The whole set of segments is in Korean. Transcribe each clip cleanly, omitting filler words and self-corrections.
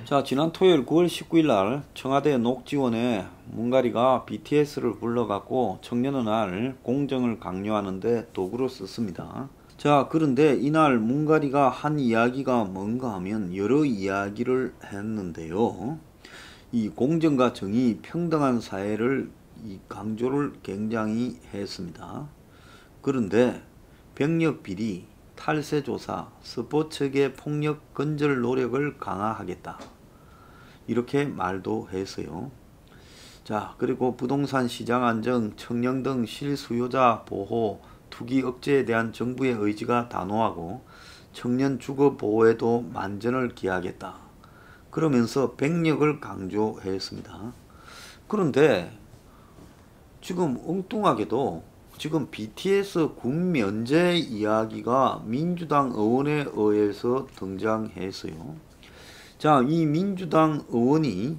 자, 지난 토요일 9월 19일 날 청와대 녹지원에 문가리가 BTS를 불러갖고 청년의 날 공정을 강요하는데 도구로 썼습니다. 자, 그런데 이날 문가리가 한 이야기가 뭔가 하면 여러 이야기를 했는데요. 이 공정과 정의, 평등한 사회를 강조를 굉장히 했습니다. 그런데 병력 비리, 탈세 조사, 스포츠계 폭력 근절 노력을 강화하겠다. 이렇게 말도 했어요. 자, 그리고 부동산 시장 안정, 청년 등 실수요자 보호, 투기 억제에 대한 정부의 의지가 단호하고 청년 주거 보호에도 만전을 기하겠다. 그러면서 백력을 강조했습니다. 그런데 지금 엉뚱하게도 지금 BTS 군 면제 이야기가 민주당 의원에 의해서 등장했어요. 자, 이 민주당 의원이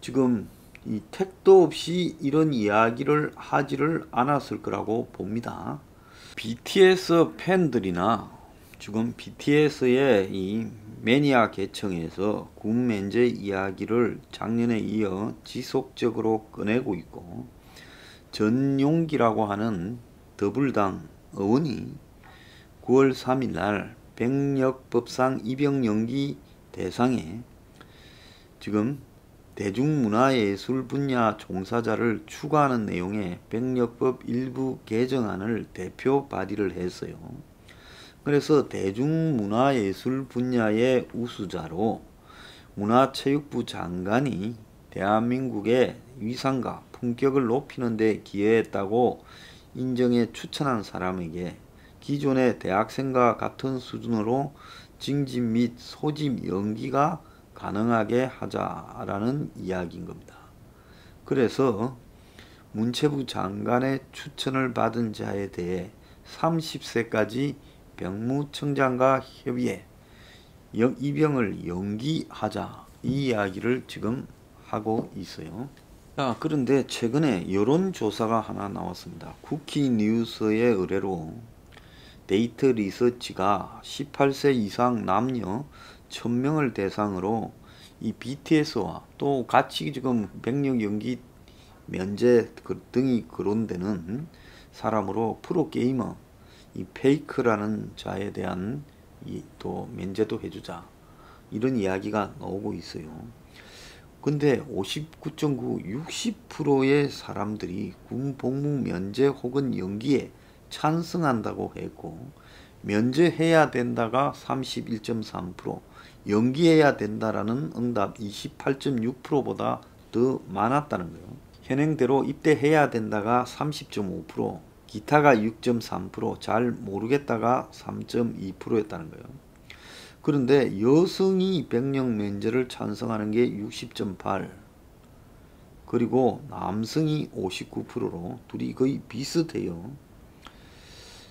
지금 이 택도 없이 이런 이야기를 하지를 않았을 거라고 봅니다. BTS 팬들이나 지금 BTS의 이 매니아 계층에서 군 면제 이야기를 작년에 이어 지속적으로 꺼내고 있고, 전용기라고 하는 더불당 의원이 9월 3일 날 병력법상 입영연기 대상에 지금 대중문화예술 분야 종사자를 추가하는 내용의 병력법 일부 개정안을 대표 발의를 했어요. 그래서 대중문화예술 분야의 우수자로 문화체육부 장관이 대한민국의 위상과 품격을 높이는 데 기여했다고 인정해 추천한 사람에게 기존의 대학생과 같은 수준으로 징집 및 소집 연기가 가능하게 하자라는 이야기인 겁니다. 그래서 문체부 장관의 추천을 받은 자에 대해 30세까지 병무청장과 협의해 입영을 연기하자, 이 이야기를 지금 하고 있어요. 자, 그런데 최근에 여론조사가 하나 나왔습니다. 쿠키뉴스의 의뢰로 데이터 리서치가 18세 이상 남녀 1000명을 대상으로 이 BTS와 또 같이 지금 병력 연기 면제 등이 거론되는 사람으로 프로게이머 이 페이크라는 자에 대한 또 면제도 해주자, 이런 이야기가 나오고 있어요. 근데 59.9, 60%의 사람들이 군 복무 면제 혹은 연기에 찬성한다고 했고, 면제해야 된다가 31.3%, 연기해야 된다라는 응답 28.6%보다 더 많았다는 거예요. 현행대로 입대해야 된다가 30.5%, 기타가 6.3%, 잘 모르겠다가 3.2%였다는 거예요. 그런데 여성이 병력 면제를 찬성하는 게 60.8%, 그리고 남성이 59%로 둘이 거의 비슷해요.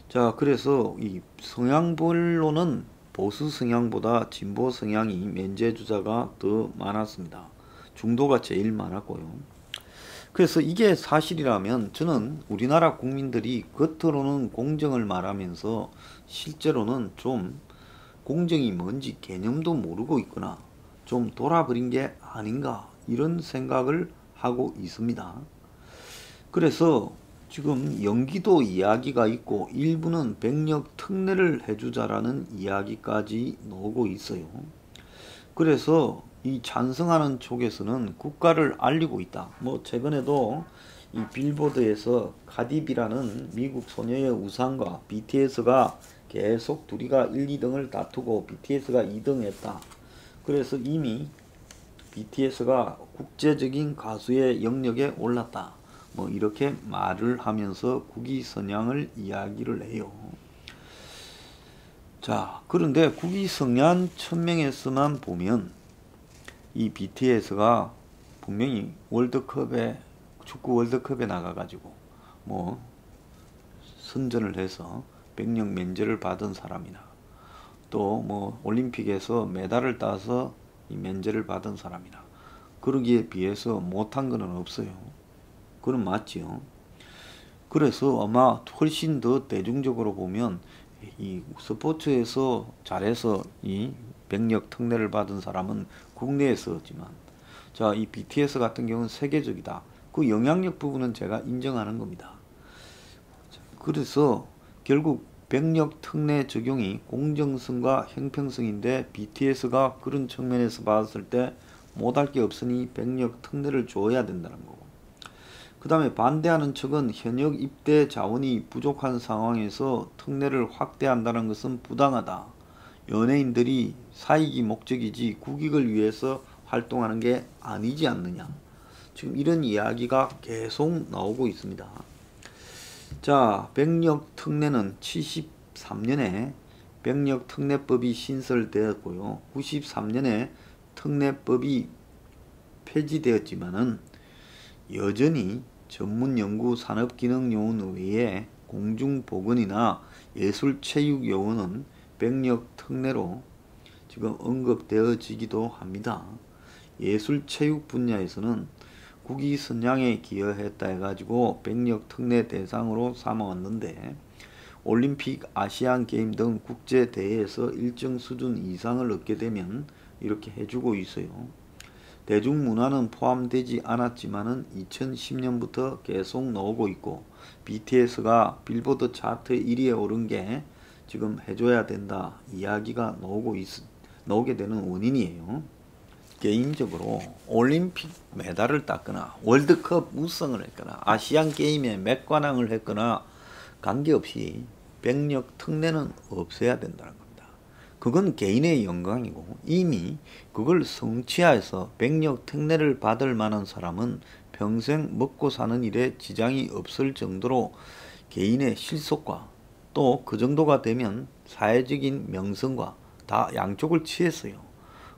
자, 그래서 이 성향별로는 보수 성향보다 진보 성향이 면제주자가 더 많았습니다. 중도가 제일 많았고요. 그래서 이게 사실이라면 저는 우리나라 국민들이 겉으로는 공정을 말하면서 실제로는 좀 공정이 뭔지 개념도 모르고 있거나 좀 돌아버린 게 아닌가, 이런 생각을 하고 있습니다. 그래서 지금 연기도 이야기가 있고 일부는 병력 특례를 해주자라는 이야기까지 나오고 있어요. 그래서 이 찬성하는 쪽에서는 국가를 알리고 있다. 뭐 최근에도 이 빌보드에서 카디비라는 미국 소녀의 우상과 BTS가 계속 둘이가 1, 2등을 다투고 BTS가 2등 했다. 그래서 이미 BTS가 국제적인 가수의 영역에 올랐다. 뭐 이렇게 말을 하면서 국위선양을 이야기를 해요. 자, 그런데 국위선양 1000명에서만 보면 이 BTS가 분명히 축구 월드컵에 나가가지고 뭐 선전을 해서 병력 면제를 받은 사람이나 또 뭐 올림픽에서 메달을 따서 이 면제를 받은 사람이나 그러기에 비해서 못한 거는 없어요. 그건 맞지요. 그래서 아마 훨씬 더 대중적으로 보면 이 스포츠에서 잘해서 이 병력 특례를 받은 사람은 국내에서지만 자, 이 BTS 같은 경우는 세계적이다. 그 영향력 부분은 제가 인정하는 겁니다. 그래서 결국 병력 특례 적용이 공정성과 형평성인데 BTS가 그런 측면에서 봤을 때 못할 게 없으니 병력 특례를 줘야 된다는 거고, 그 다음에 반대하는 측은 현역 입대 자원이 부족한 상황에서 특례를 확대한다는 것은 부당하다. 연예인들이 사익이 목적이지 국익을 위해서 활동하는 게 아니지 않느냐. 지금 이런 이야기가 계속 나오고 있습니다. 자, 병력 특례는 73년에 병력 특례법이 신설되었고요. 93년에 특례법이 폐지되었지만은 여전히 전문연구산업기능요원 외에 공중보건이나 예술체육요원은 병력 특례로 지금 언급되어지기도 합니다. 예술체육 분야에서는 국위선양에 기여했다 해가지고 병력 특례 대상으로 삼아왔는데, 올림픽, 아시안게임 등 국제대회에서 일정 수준 이상을 얻게 되면 이렇게 해주고 있어요. 대중문화는 포함되지 않았지만은 2010년부터 계속 나오고 있고, BTS가 빌보드 차트 1위에 오른 게 지금 해줘야 된다 이야기가 나오게 되는 원인이에요. 개인적으로 올림픽 메달을 땄거나 월드컵 우승을 했거나 아시안게임에 맥관왕을 했거나 관계없이 병력 특례는 없애야 된다는 겁니다. 그건 개인의 영광이고, 이미 그걸 성취하여서 병력 특례를 받을 만한 사람은 평생 먹고 사는 일에 지장이 없을 정도로 개인의 실속과 또 그 정도가 되면 사회적인 명성과 다 양쪽을 취했어요.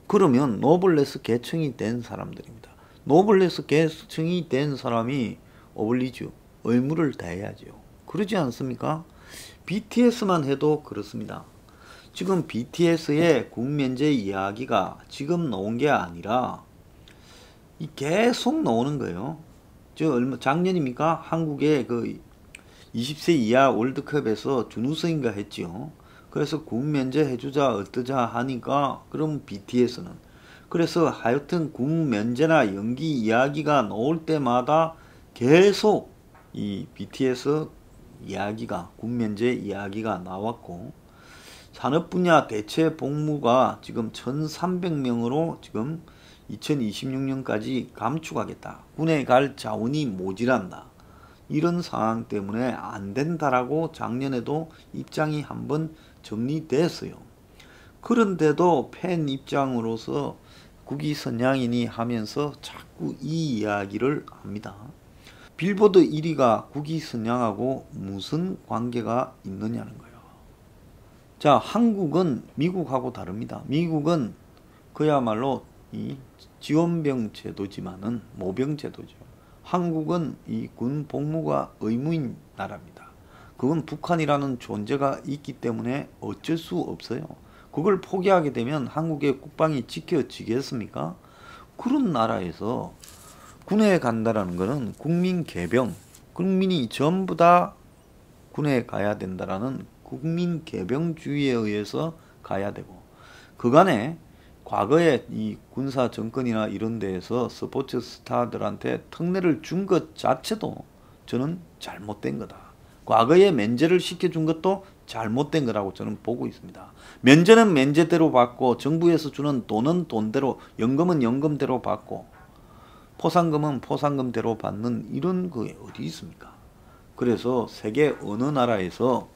그러면 노블레스 계층이 된 사람들입니다. 노블레스 계층이 된 사람이 어울리죠. 의무를 다해야죠. 그러지 않습니까? BTS만 해도 그렇습니다. 지금 BTS의 국면제 이야기가 지금 나온 게 아니라 계속 나오는 거예요. 작년입니까? 한국의 그 20세 이하 월드컵에서 준우승인가 했지요. 그래서 국면제 해주자 어떠자 하니까 그럼 BTS는, 그래서 하여튼 국면제나 연기 이야기가 나올 때마다 계속 이 BTS 이야기가, 국면제 이야기가 나왔고, 산업 분야 대체 복무가 지금 1300명으로 지금 2026년까지 감축하겠다. 군에 갈 자원이 모자란다. 이런 상황 때문에 안 된다라고 작년에도 입장이 한번 정리됐어요. 그런데도 팬 입장으로서 국위선양이니 하면서 자꾸 이 이야기를 합니다. 빌보드 1위가 국위선양하고 무슨 관계가 있느냐는 거예요. 자, 한국은 미국하고 다릅니다. 미국은 그야말로 이 지원병 제도지만은 모병 제도죠. 한국은 이 군 복무가 의무인 나라입니다. 그건 북한이라는 존재가 있기 때문에 어쩔 수 없어요. 그걸 포기하게 되면 한국의 국방이 지켜지겠습니까? 그런 나라에서 군에 간다라는 것은 국민 개병, 국민이 전부 다 군에 가야 된다라는 국민 개병주의에 의해서 가야 되고, 그간에 과거에 이 군사 정권이나 이런 데에서 스포츠 스타들한테 특례를 준 것 자체도 저는 잘못된 거다. 과거에 면제를 시켜준 것도 잘못된 거라고 저는 보고 있습니다. 면제는 면제대로 받고, 정부에서 주는 돈은 돈대로, 연금은 연금대로 받고, 포상금은 포상금대로 받는 이런 게 어디 있습니까? 그래서 세계 어느 나라에서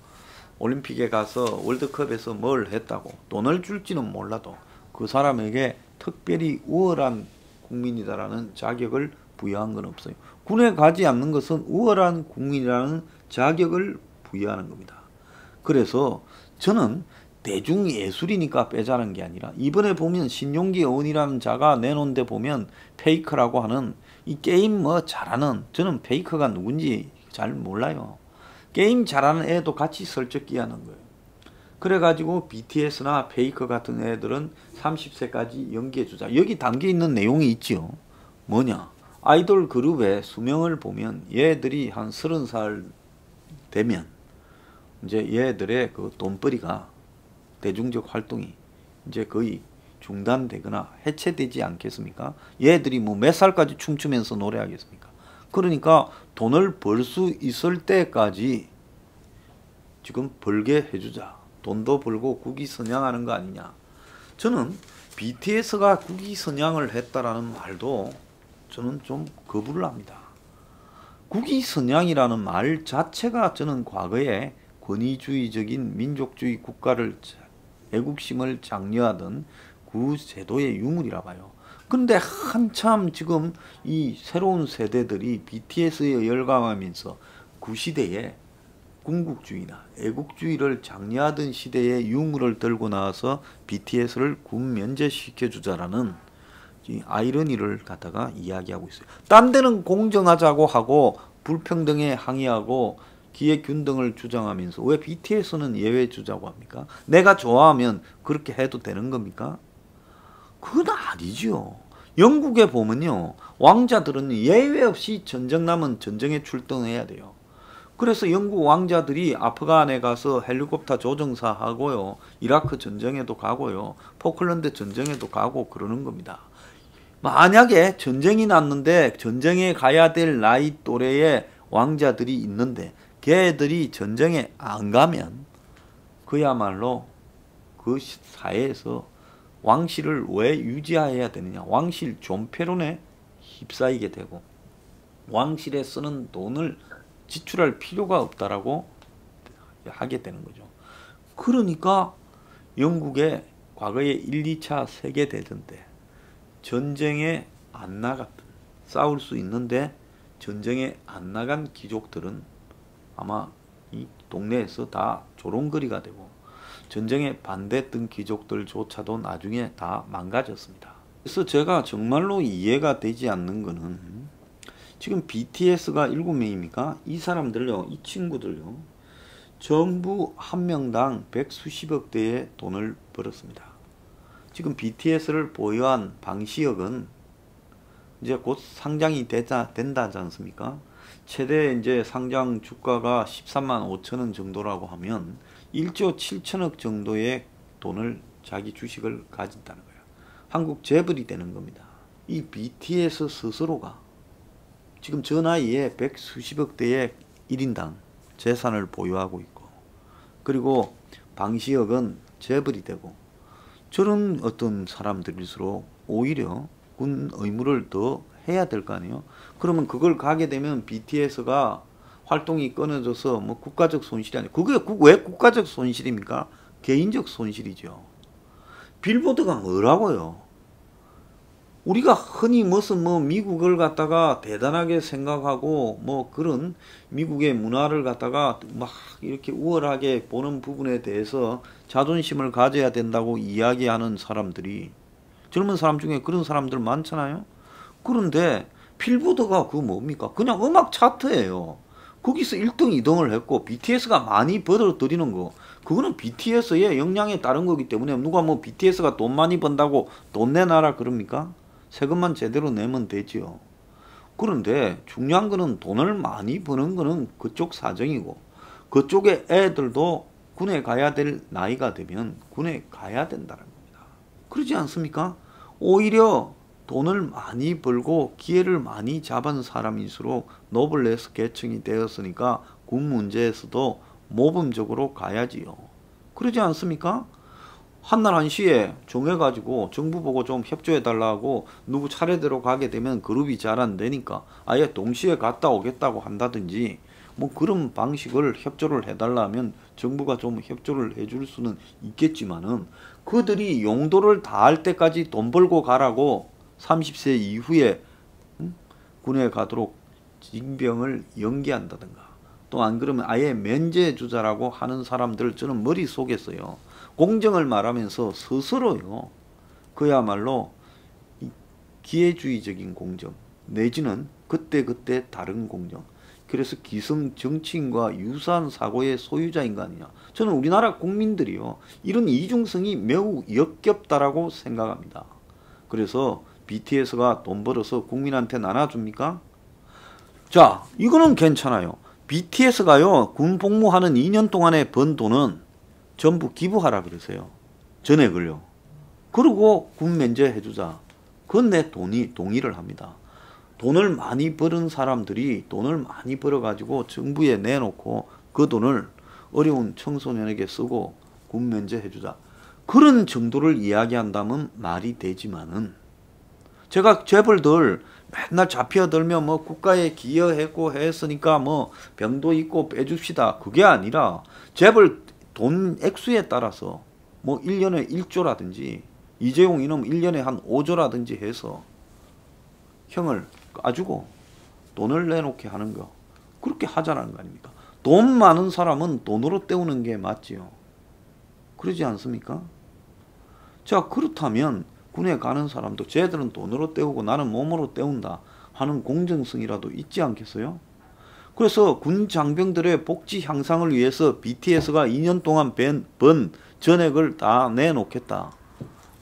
올림픽에 가서 월드컵에서 뭘 했다고 돈을 줄지는 몰라도 그 사람에게 특별히 우월한 국민이다라는 자격을 부여한 건 없어요. 군에 가지 않는 것은 우월한 국민이라는 자격을 부여하는 겁니다. 그래서 저는 대중예술이니까 빼자는 게 아니라, 이번에 보면 신용기 의원이라는 자가 내놓은 데 보면 페이커라고 하는 이 게임 잘하는, 저는 페이커가 누군지 잘 몰라요. 게임 잘하는 애도 같이 설적기 하는 거예요. 그래가지고 BTS나 페이커 같은 애들은 30세까지 연기해주자. 여기 담겨있는 내용이 있죠. 뭐냐, 아이돌 그룹의 수명을 보면 얘들이 한 30살 되면 이제 얘들의 그 돈벌이가, 대중적 활동이 이제 거의 중단되거나 해체되지 않겠습니까? 얘들이 뭐 몇 살까지 춤추면서 노래하겠습니까? 그러니까 돈을 벌 수 있을 때까지 지금 벌게 해주자. 돈도 벌고 국위선양하는 거 아니냐. 저는 BTS가 국위선양을 했다라는 말도 저는 좀 거부를 합니다. 국위선양이라는 말 자체가 저는 과거에 권위주의적인 민족주의 국가를 애국심을 장려하던 그 제도의 유물이라 봐요. 그런데 한참 지금 이 새로운 세대들이 BTS에 열광하면서 그 시대에 군국주의나 애국주의를 장려하던 시대의 유물을 들고 나와서 BTS를 군 면제시켜주자라는 이 아이러니를 갖다가 이야기하고 있어요. 딴 데는 공정하자고 하고 불평등에 항의하고 기회균등을 주장하면서 왜 BTS는 예외 주자고 합니까? 내가 좋아하면 그렇게 해도 되는 겁니까? 그건 아니죠. 영국에 보면요, 왕자들은 예외 없이 전쟁 나면 전쟁에 출동해야 돼요. 그래서 영국 왕자들이 아프간에 가서 헬리콥터 조종사 하고요, 이라크 전쟁에도 가고요, 포클랜드 전쟁에도 가고 그러는 겁니다. 만약에 전쟁이 났는데 전쟁에 가야 될 나이 또래의 왕자들이 있는데 걔들이 전쟁에 안 가면 그야말로 그 사회에서 왕실을 왜 유지해야 되느냐. 왕실 존폐론에 휩싸이게 되고 왕실에 쓰는 돈을 지출할 필요가 없다라고 하게 되는 거죠. 그러니까 영국의 과거에 1, 2차 세계대전 때 전쟁에 안 나갔던, 싸울 수 있는데 전쟁에 안 나간 귀족들은 아마 이 동네에서 다 조롱거리가 되고 전쟁에 반대했던 귀족들조차도 나중에 다 망가졌습니다. 그래서 제가 정말로 이해가 되지 않는 거는 지금 BTS가 7명입니까? 이 사람들요, 이 친구들요, 전부 한 명당 백수십억 대의 돈을 벌었습니다. 지금 BTS를 보유한 방시혁은 이제 곧 상장이 된다지 않습니까? 최대 이제 상장 주가가 13만 5천원 정도라고 하면 1조 7천억 정도의 돈을 자기 주식을 가진다는 거예요. 한국 재벌이 되는 겁니다. 이 BTS 스스로가 지금 저 나이에 백수십억 대의 1인당 재산을 보유하고 있고, 그리고 방시혁은 재벌이 되고, 저런 어떤 사람들일수록 오히려 군 의무를 더 해야 될 거 아니에요. 그러면 그걸 가게 되면 BTS가 활동이 끊어져서 뭐 국가적 손실이 아니에요. 그게 왜 국가적 손실입니까? 개인적 손실이죠. 빌보드가 뭐라고요? 우리가 흔히 무슨 뭐 미국을 갖다가 대단하게 생각하고 뭐 그런 미국의 문화를 갖다가 막 이렇게 우월하게 보는 부분에 대해서 자존심을 가져야 된다고 이야기하는 사람들이, 젊은 사람 중에 그런 사람들 많잖아요. 그런데 빌보드가 그 뭡니까? 그냥 음악 차트예요. 거기서 1등, 2등을 했고 BTS가 많이 벌어들이는 거, 그거는 BTS의 역량에 따른 거기 때문에 누가 뭐 BTS가 돈 많이 번다고 돈 내놔라 그럽니까? 세금만 제대로 내면 되지요. 그런데 중요한 거는 돈을 많이 버는 거는 그쪽 사정이고, 그쪽의 애들도 군에 가야 될 나이가 되면 군에 가야 된다는 겁니다. 그러지 않습니까? 오히려 돈을 많이 벌고 기회를 많이 잡은 사람일수록 노블레스 계층이 되었으니까 군 문제에서도 모범적으로 가야지요. 그러지 않습니까? 한날 한시에 정해가지고 정부 보고 좀 협조해달라고 누구 차례대로 가게 되면 그룹이 잘 안되니까 아예 동시에 갔다 오겠다고 한다든지 뭐 그런 방식을 협조를 해달라면 정부가 좀 협조를 해줄 수는 있겠지만은, 그들이 용도를 다 할 때까지 돈 벌고 가라고 30세 이후에 군에 가도록 징병을 연기한다든가, 또 안 그러면 아예 면제해 주자라고 하는 사람들 저는 머릿속에서요, 공정을 말하면서 스스로요, 그야말로 기회주의적인 공정 내지는 그때그때 다른 공정, 그래서 기성 정치인과 유사한 사고의 소유자인 거 아니냐. 저는 우리나라 국민들이요, 이런 이중성이 매우 역겹다라고 생각합니다. 그래서 BTS가 돈 벌어서 국민한테 나눠줍니까? 자, 이거는 괜찮아요. BTS가요, 군 복무하는 2년 동안에 번 돈은 전부 기부하라 그러세요. 전액을요. 그리고 군 면제해주자. 그건 내 동의를 합니다. 돈을 많이 버는 사람들이 돈을 많이 벌어가지고 정부에 내놓고 그 돈을 어려운 청소년에게 쓰고 군 면제해주자. 그런 정도를 이야기한다면 말이 되지만은 제가 재벌들 맨날 잡혀들면 뭐 국가에 기여했고 했으니까 뭐 병도 있고 빼줍시다. 그게 아니라 재벌 돈 액수에 따라서 뭐 1년에 1조라든지 이재용 이놈 1년에 한 5조라든지 해서 형을 까주고 돈을 내놓게 하는 거. 그렇게 하자는 거 아닙니까? 돈 많은 사람은 돈으로 때우는 게 맞지요. 그러지 않습니까? 자, 그렇다면 군에 가는 사람도 쟤들은 돈으로 때우고 나는 몸으로 때운다 하는 공정성이라도 있지 않겠어요? 그래서 군 장병들의 복지 향상을 위해서 BTS가 2년 동안 번 전액을 다 내놓겠다.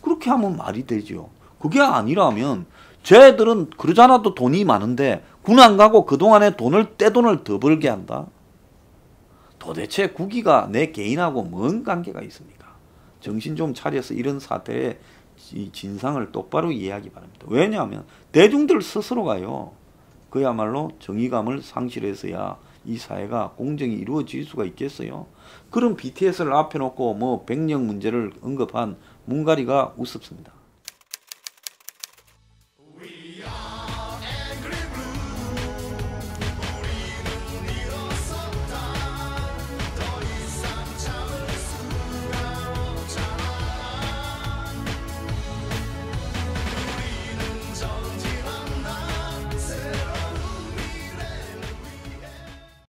그렇게 하면 말이 되죠. 그게 아니라면 쟤들은 그러잖아도 돈이 많은데 군 안 가고 그동안에 떼돈을 더 벌게 한다. 도대체 국위가 내 개인하고 뭔 관계가 있습니까? 정신 좀 차려서 이런 사태의 진상을 똑바로 이해하기 바랍니다. 왜냐하면 대중들 스스로가요. 그야말로 정의감을 상실해서야 이 사회가 공정이 이루어질 수가 있겠어요. 그런 BTS를 앞에 놓고 뭐 백령 문제를 언급한 문가리가 우습습니다.